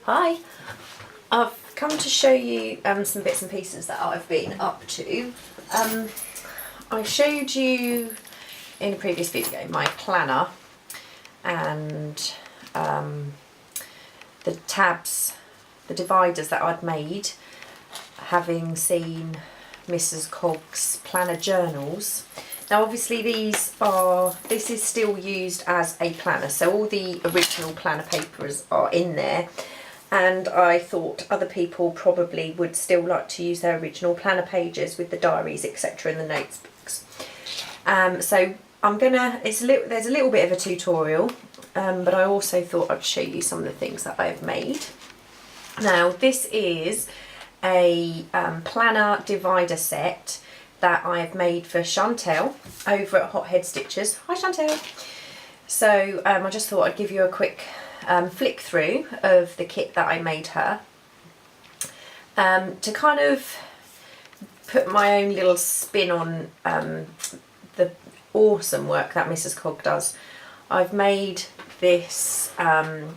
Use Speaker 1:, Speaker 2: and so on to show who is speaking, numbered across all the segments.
Speaker 1: Hi, I've come to show you some bits and pieces that I've been up to. I showed you in a previous video my planner and the tabs, the dividers that I'd made, having seen MrsCogs planner journals. Now obviously this is still used as a planner, so all the original planner papers are in there, and I thought other people probably would still like to use their original planner pages with the diaries, etc., and the notebooks. So there's a little bit of a tutorial, but I also thought I'd show you some of the things that I've made. Now this is a planner divider set that I've made for Chantel over at Hothead Stitches. Hi Chantel! So I just thought I'd give you a quick flick through of the kit that I made her, to kind of put my own little spin on the awesome work that MrsCog does. I've made this, I'm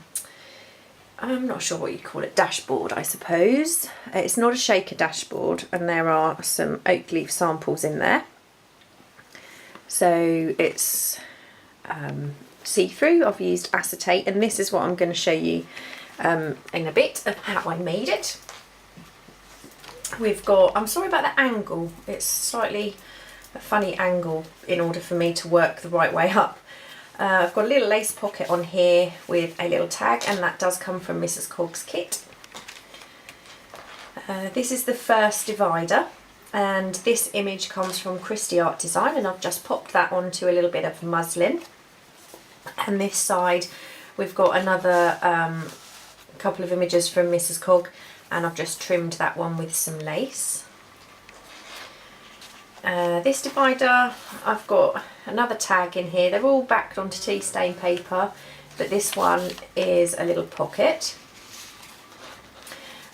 Speaker 1: not sure what you'd call it, dashboard I suppose. It's not a shaker dashboard, and there are some oak leaf samples in there. So it's see-through. I've used acetate, and this is what I'm going to show you in a bit of how I made it. We've got, I'm sorry about the angle, it's slightly a funny angle in order for me to work the right way up. I've got a little lace pocket on here with a little tag, and that does come from MrsCog's kit. This is the first divider, and this image comes from KristyArtDesigns, and I've just popped that onto a little bit of muslin. And this side we've got another couple of images from MrsCog, and I've just trimmed that one with some lace. This divider, I've got another tag in here. They're all backed onto tea stain paper, but this one is a little pocket.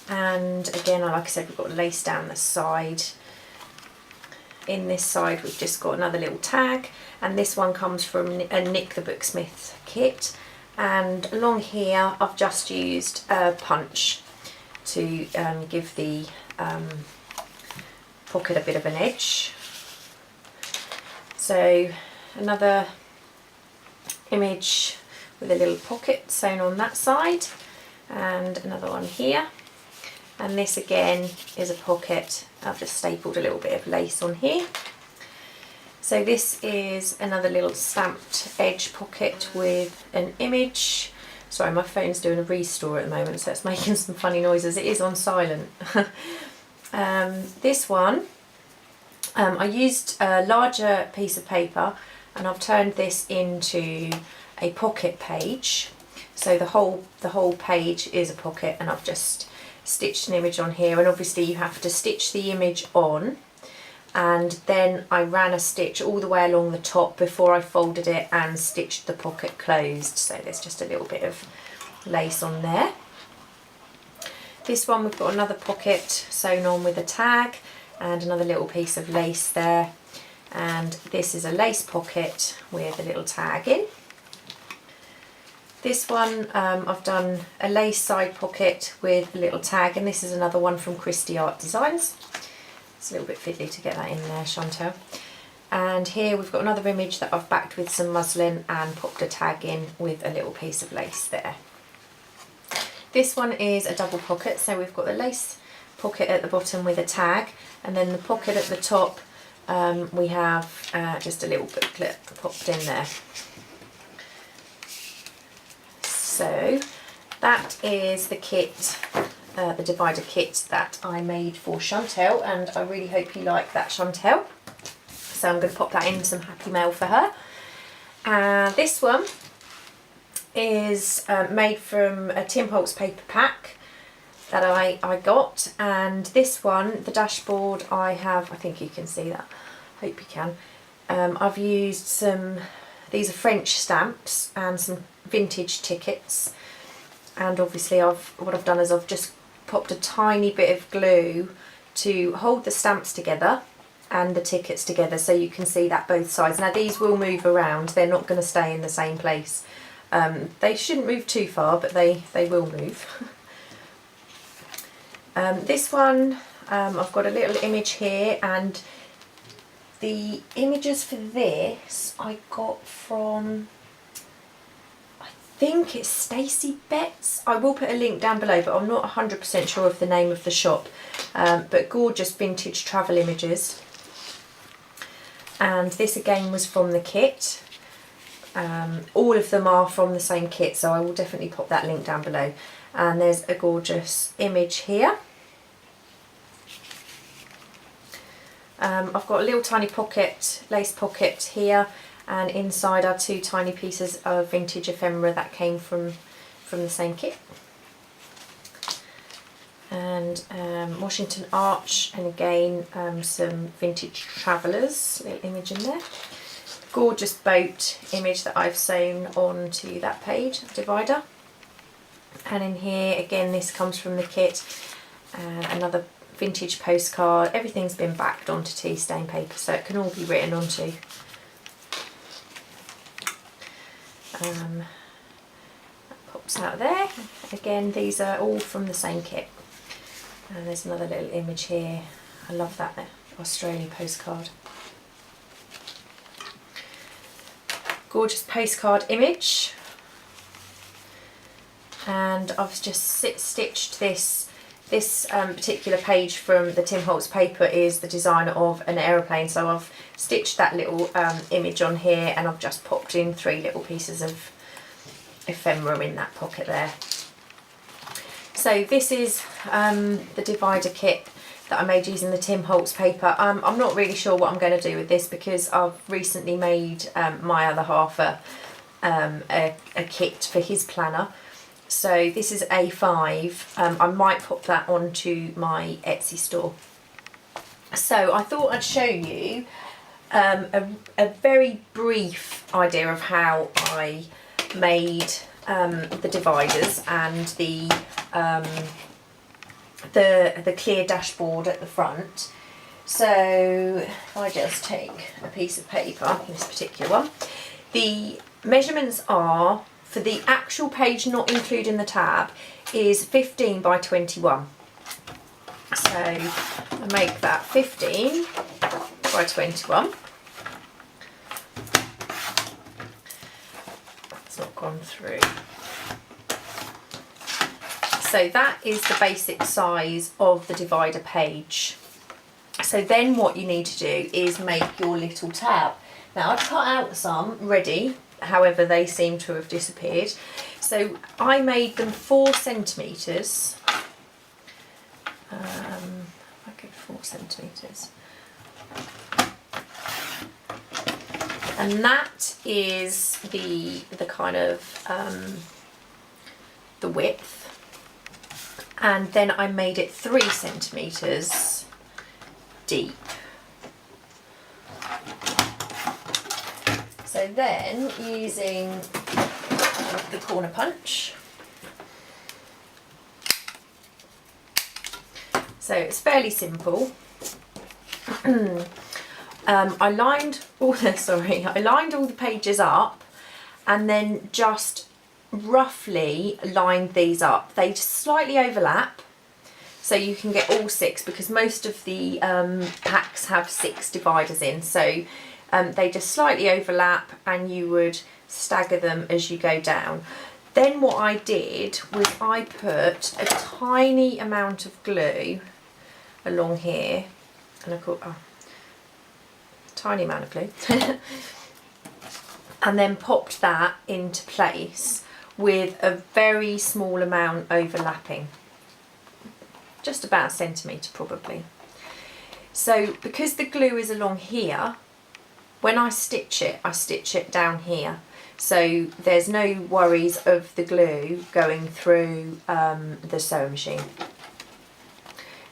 Speaker 1: And again, like I said, we've got lace down the side. In this side we've just got another little tag, and this one comes from a NictheBookSmith kit. And along here I've just used a punch to give the pocket a bit of an edge. So another image with a little pocket sewn on that side, and another one here. And this again is a pocket. I've just stapled a little bit of lace on here. So this is another little stamped edge pocket with an image. Sorry, my phone's doing a restore at the moment, so it's making some funny noises. It is on silent. This one, I used a larger piece of paper, and I've turned this into a pocket page. So the whole page is a pocket, and I've just stitched an image on here. And obviously you have to stitch the image on, and then I ran a stitch all the way along the top before I folded it and stitched the pocket closed. So there's just a little bit of lace on there. This one we've got another pocket sewn on with a tag and another little piece of lace there, and this is a lace pocket with a little tag in. This one I've done a lace side pocket with a little tag, and this is another one from KristyArtDesigns. It's a little bit fiddly to get that in there, Chantel. And here we've got another image that I've backed with some muslin and popped a tag in with a little piece of lace there. This one is a double pocket, so we've got the lace pocket at the bottom with a tag, and then the pocket at the top we have just a little booklet popped in there. So that is the kit, the divider kit that I made for Chantel, and I really hope you like that, Chantel. So I'm going to pop that in some happy mail for her. This one is made from a Tim Holtz paper pack that I got, and this one, the dashboard, I think you can see that, hope you can. I've used these are French stamps and some vintage tickets, and obviously what I've done is I've just popped a tiny bit of glue to hold the stamps together and the tickets together, so you can see that both sides. Now these will move around, they're not going to stay in the same place. They shouldn't move too far, but they will move. This one, I've got a little image here, and the images for this I got from, I think it's StacyBeltz. I will put a link down below, but I'm not 100% sure of the name of the shop. But gorgeous vintage travel images. And this again was from the kit. All of them are from the same kit, so I will definitely pop that link down below. And there's a gorgeous image here. I've got a little tiny pocket, lace pocket here, and inside are 2 tiny pieces of vintage ephemera that came from the same kit. And Washington Arch, and again some vintage travellers, little image in there. Gorgeous boat image that I've sewn onto that page, divider. And in here again, this comes from the kit, another vintage postcard. Everything's been backed onto tea stain paper, so it can all be written onto. That pops out there. Again, these are all from the same kit. And there's another little image here. I love that Australian postcard. Gorgeous postcard image. And I've just stitched this particular page from the Tim Holtz paper is the design of an aeroplane, so I've stitched that little image on here, and I've just popped in 3 little pieces of ephemera in that pocket there. So this is the divider kit that I made using the Tim Holtz paper. I'm not really sure what I'm going to do with this, because I've recently made my other half a kit for his planner. So this is A5. I might pop that onto my Etsy store. So I thought I'd show you a very brief idea of how I made the dividers and the clear dashboard at the front. So if I just take a piece of paper, this particular one, the measurements are, for the actual page not including the tab, is 15 by 21. So I make that 15 by 21. That's not gone through. So that is the basic size of the divider page. So then what you need to do is make your little tab. Now I've cut out some ready, however they seem to have disappeared. So I made them 4 centimetres. I go 4 centimetres. And that is the kind of the width. And then I made it 3 centimetres deep. So then, using the corner punch, so it's fairly simple. I lined all the pages up, and then just roughly lined these up. They just slightly overlap, so you can get all 6, because most of the packs have 6 dividers in. So they just slightly overlap, and you would stagger them as you go down. Then what I did was I put a tiny amount of glue along here, and I call tiny amount of glue, and then popped that into place with a very small amount overlapping, just about 1 centimetre probably. So because the glue is along here, when I stitch it down here, so there's no worries of the glue going through the sewing machine.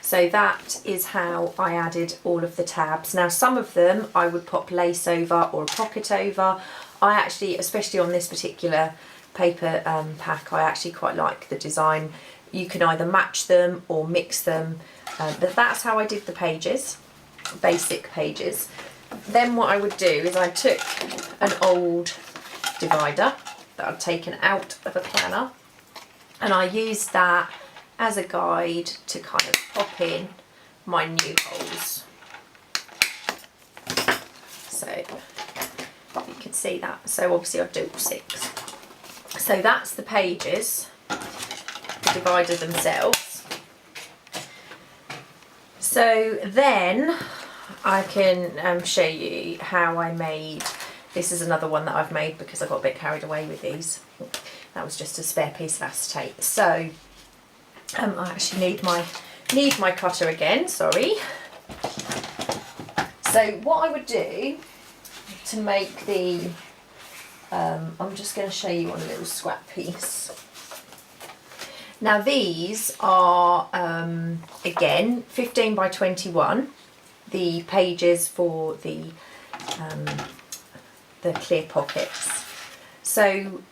Speaker 1: So that is how I added all of the tabs. Now some of them I would pop lace over or a pocket over. I actually, especially on this particular paper pack, I actually quite like the design. You can either match them or mix them, but that's how I did the pages, basic pages. Then what I would do is I took an old divider that I'd taken out of a planner, and I used that as a guide to kind of pop in my new holes. So you can see that. So obviously I've done 6. So that's the pages, the divider themselves. So then I can show you how I made, this is another one that I've made because I got a bit carried away with these. That was just a spare piece of acetate. So I actually need my cutter again, sorry. So what I would do to make the, I'm just going to show you on a little scrap piece. Now these are, again, 15 by 21, the pages for the clear pockets. So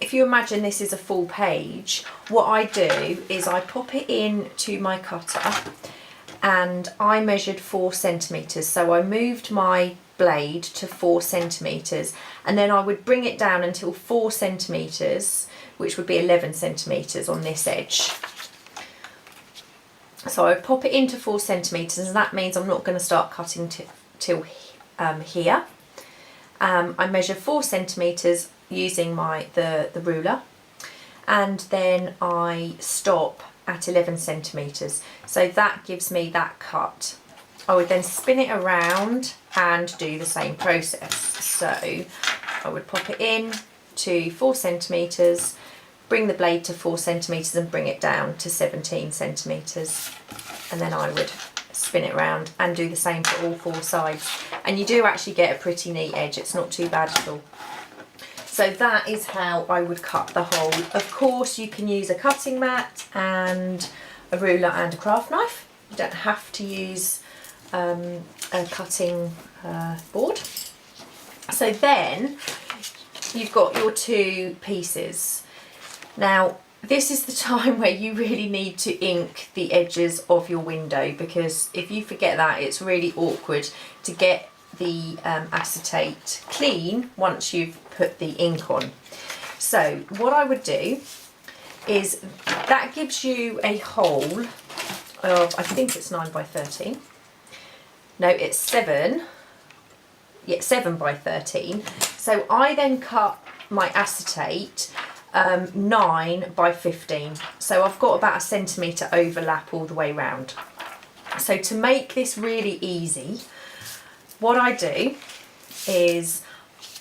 Speaker 1: if you imagine this is a full page, what I do is I pop it in to my cutter and I measured 4 centimetres. So I moved my blade to 4 centimetres and then I would bring it down until 4 centimetres, which would be 11 centimetres on this edge. So I would pop it into 4 centimetres and that means I'm not going to start cutting till here. I measure 4 centimetres using the ruler and then I stop at 11 centimetres. So that gives me that cut. I would then spin it around and do the same process. So I would pop it in to 4 centimetres, bring the blade to 4 centimetres and bring it down to 17 centimetres. And then I would spin it around and do the same for all 4 sides. And you do actually get a pretty neat edge, it's not too bad at all. So that is how I would cut the hole. Of course you can use a cutting mat and a ruler and a craft knife. You don't have to use a cutting board. So then you've got your 2 pieces. Now this is the time where you really need to ink the edges of your window, because if you forget that, it's really awkward to get the acetate clean once you've put the ink on. So what I would do is, that gives you a hole of, I think it's 9 by 13. No, it's 7. Yeah, 7 by 13. So I then cut my acetate 9 by 15. So I've got about a centimetre overlap all the way round. So to make this really easy, what I do is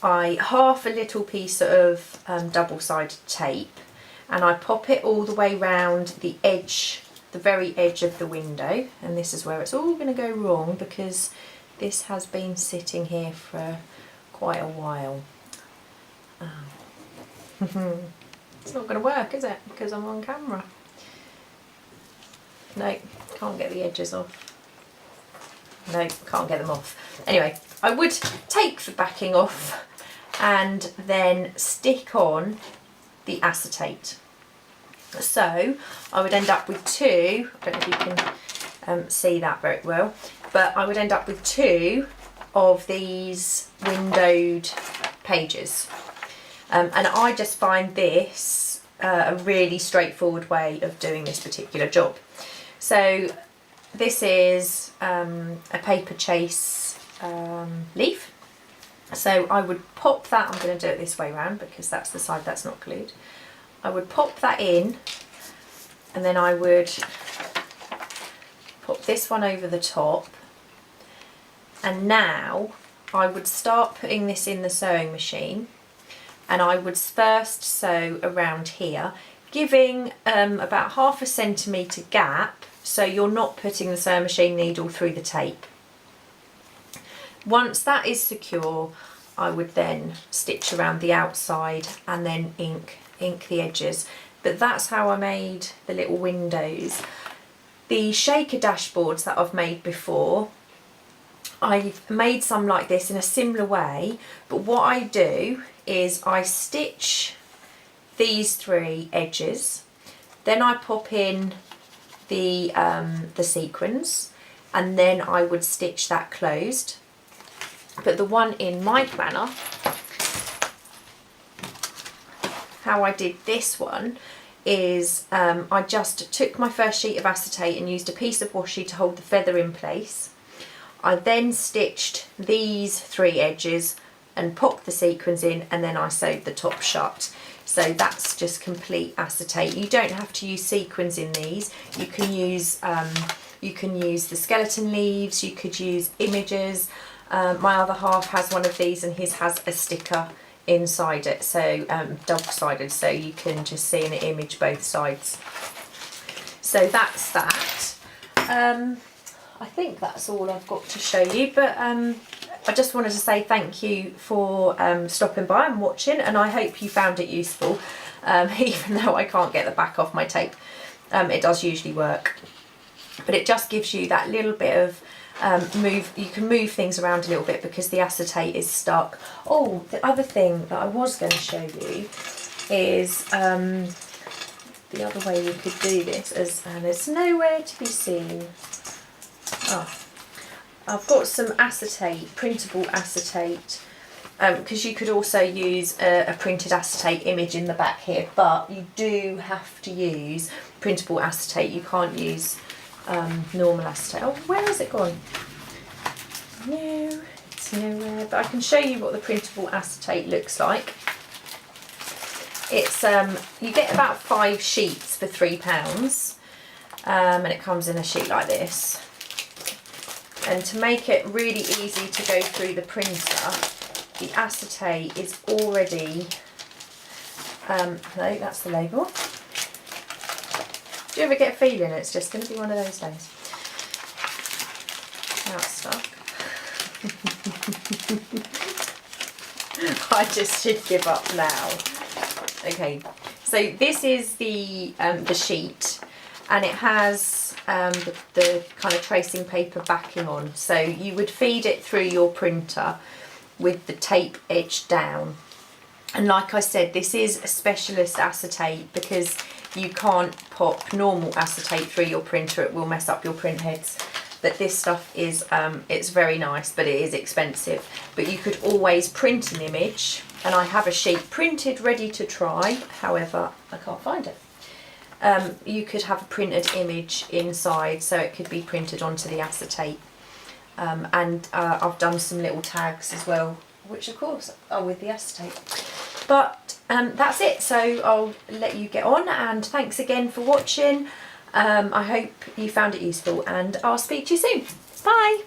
Speaker 1: I half a little piece of double-sided tape and I pop it all the way round the edge, the very edge of the window, and this is where it's all going to go wrong because this has been sitting here for quite a while. It's not going to work, is it? Because I'm on camera. No, can't get the edges off. No, can't get them off. Anyway, I would take the backing off and then stick on the acetate. So I would end up with 2, I don't know if you can see that very well, but I would end up with 2 of these windowed pages. And I just find this a really straightforward way of doing this particular job. So this is a paper chase leaf. So I would pop that, I'm going to do it this way round because that's the side that's not glued. I would pop that in and then I would pop this one over the top, and now I would start putting this in the sewing machine, and I would first sew around here, giving about ½ centimetre gap so you're not putting the sewing machine needle through the tape. Once that is secure, I would then stitch around the outside and then ink the edges. But that's how I made the little windows. The shaker dashboards that I've made before, I've made some like this in a similar way, but what I do is I stitch these 3 edges, then I pop in the sequins, and then I would stitch that closed. But the one in my planner, how I did this one is I just took my first sheet of acetate and used a piece of washi to hold the feather in place. I then stitched these 3 edges and popped the sequins in, and then I sewed the top shut. So that's just complete acetate. You don't have to use sequins in these. You can use the skeleton leaves, you could use images. My other half has one of these and his has a sticker inside it, so double-sided, so you can just see an image both sides. So that's that. I think that's all I've got to show you, but I just wanted to say thank you for stopping by and watching, and I hope you found it useful, even though I can't get the back off my tape. It does usually work, but it just gives you that little bit of you can move things around a little bit because the acetate is stuck. Oh, the other thing that I was going to show you is the other way you could do this, and it's nowhere to be seen. Oh, I've got some acetate, printable acetate, because you could also use a printed acetate image in the back here, but you do have to use printable acetate. You can't use normal acetate. Oh, where has it gone? No, it's nowhere, but I can show you what the printable acetate looks like. It's you get about 5 sheets for £3, and it comes in a sheet like this. And to make it really easy to go through the printer, the acetate is already no, that's the label. Do you ever get a feeling it's just going to be one of those days? Now it's stuck. I just should give up now. Okay, so this is the sheet, and it has the kind of tracing paper backing on. So you would feed it through your printer with the tape edge down. And like I said, this is a specialist acetate because you can't pop normal acetate through your printer, it will mess up your print heads. But this stuff is, it's very nice, but it is expensive. But you could always print an image, and I have a sheet printed ready to try, however, I can't find it. You could have a printed image inside, so it could be printed onto the acetate. And I've done some little tags as well, which of course are with the acetate. But that's it, so I'll let you get on, and thanks again for watching. I hope you found it useful, and I'll speak to you soon. Bye!